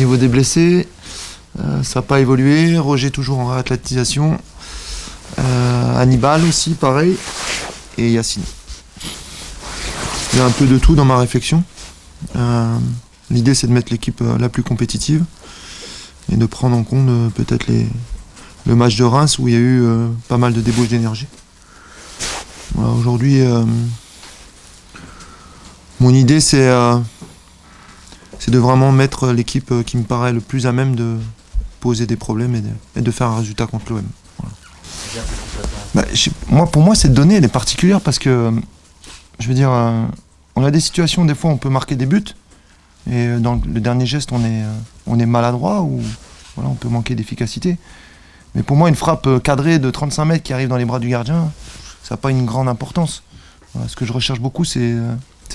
niveau des blessés, ça n'a pas évolué. Roger toujours en réathlétisation. Hannibal aussi, pareil. Et Yacine. Il y a un peu de tout dans ma réflexion. L'idée, c'est de mettre l'équipe la plus compétitive et de prendre en compte peut-être le match de Reims où il y a eu pas mal de débauche d'énergie. Voilà, aujourd'hui, mon idée, c'est de vraiment mettre l'équipe qui me paraît le plus à même de poser des problèmes et de faire un résultat contre l'OM. Voilà. Pour moi, cette donnée, elle est particulière parce que, je veux dire, on a des situations, des fois, on peut marquer des buts, et dans le dernier geste, on est maladroit ou voilà, on peut manquer d'efficacité. Mais pour moi, une frappe cadrée de 35 mètres qui arrive dans les bras du gardien, ça n'a pas une grande importance. Voilà, ce que je recherche beaucoup, c'est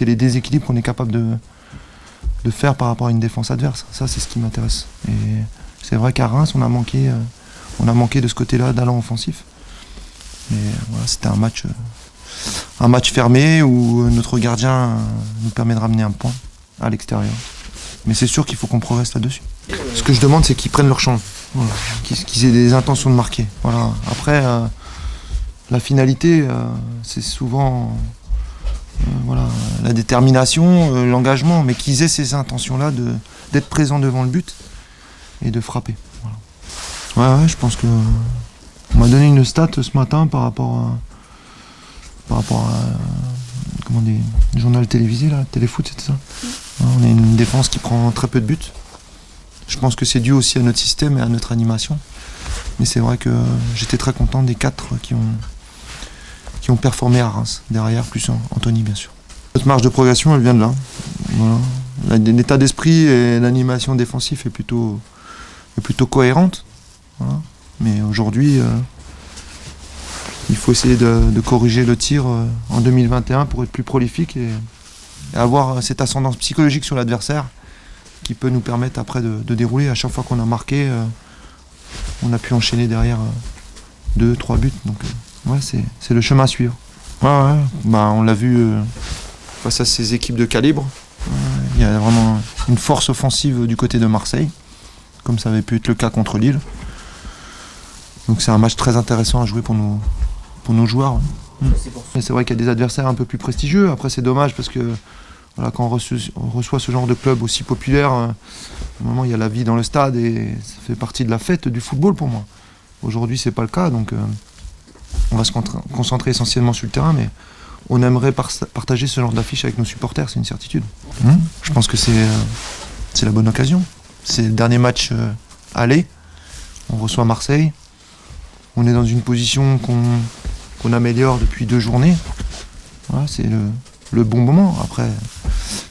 les déséquilibres qu'on est capable de faire par rapport à une défense adverse. Ça, c'est ce qui m'intéresse. Et c'est vrai qu'à Reims, on a manqué de ce côté-là d'allant offensif. Mais voilà, c'était un match fermé où notre gardien nous permet de ramener un point à l'extérieur. Mais c'est sûr qu'il faut qu'on progresse là-dessus. Ce que je demande, c'est qu'ils prennent leur chance, voilà, qu'ils aient des intentions de marquer. Voilà. Après, la finalité, c'est souvent voilà, la détermination, l'engagement, mais qu'ils aient ces intentions-là d'être présents devant le but et de frapper. Voilà. Ouais, je pense que on m'a donné une stat ce matin par rapport à comment des journaux télévisés, là, Téléfoot, c'était ça. On a une défense qui prend très peu de buts. Je pense que c'est dû aussi à notre système et à notre animation. Mais c'est vrai que j'étais très content des 4 qui ont performé à Reims. Derrière, plus Anthony, bien sûr. Notre marge de progression, elle vient de là. Voilà. L'état d'esprit et l'animation défensive est plutôt cohérente. Voilà. Mais aujourd'hui, il faut essayer de corriger le tir en 2021 pour être plus prolifique et avoir cette ascendance psychologique sur l'adversaire qui peut nous permettre après de dérouler. À chaque fois qu'on a marqué, on a pu enchaîner derrière 2-3 buts. Donc ouais, c'est le chemin à suivre. Ouais. On l'a vu face à ces équipes de calibre. Il y a vraiment une force offensive du côté de Marseille, comme ça avait pu être le cas contre Lille. Donc c'est un match très intéressant à jouer pour nos joueurs. C'est vrai qu'il y a des adversaires un peu plus prestigieux. Après, c'est dommage parce que voilà, quand on reçoit ce genre de club aussi populaire, à un moment, il y a la vie dans le stade et ça fait partie de la fête du football pour moi. Aujourd'hui, c'est pas le cas, donc on va se concentrer essentiellement sur le terrain, mais on aimerait partager ce genre d'affiche avec nos supporters, c'est une certitude. Je pense que c'est la bonne occasion. C'est le dernier match aller. On reçoit Marseille. On est dans une position qu'on améliore depuis 2 journées. Voilà, c'est le bon moment. Après,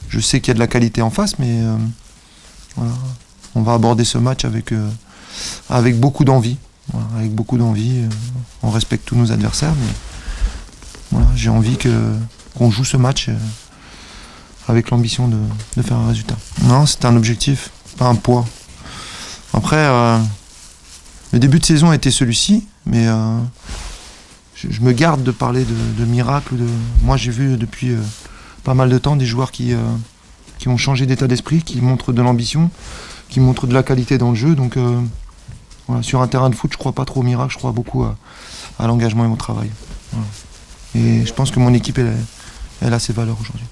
je sais qu'il y a de la qualité en face, mais voilà, on va aborder ce match avec beaucoup d'envie. Voilà, avec beaucoup d'envie. On respecte tous nos adversaires, mais voilà, j'ai envie qu'on joue ce match avec l'ambition de faire un résultat. Non, c'est un objectif, pas un poids. Après, le début de saison a été celui-ci, mais je me garde de parler de miracle. Moi, j'ai vu depuis pas mal de temps des joueurs qui ont changé d'état d'esprit, qui montrent de l'ambition, qui montrent de la qualité dans le jeu. Donc, voilà, sur un terrain de foot, je crois pas trop au miracle, je crois beaucoup à l'engagement et au travail. Voilà. Et je pense que mon équipe, elle a ses valeurs aujourd'hui.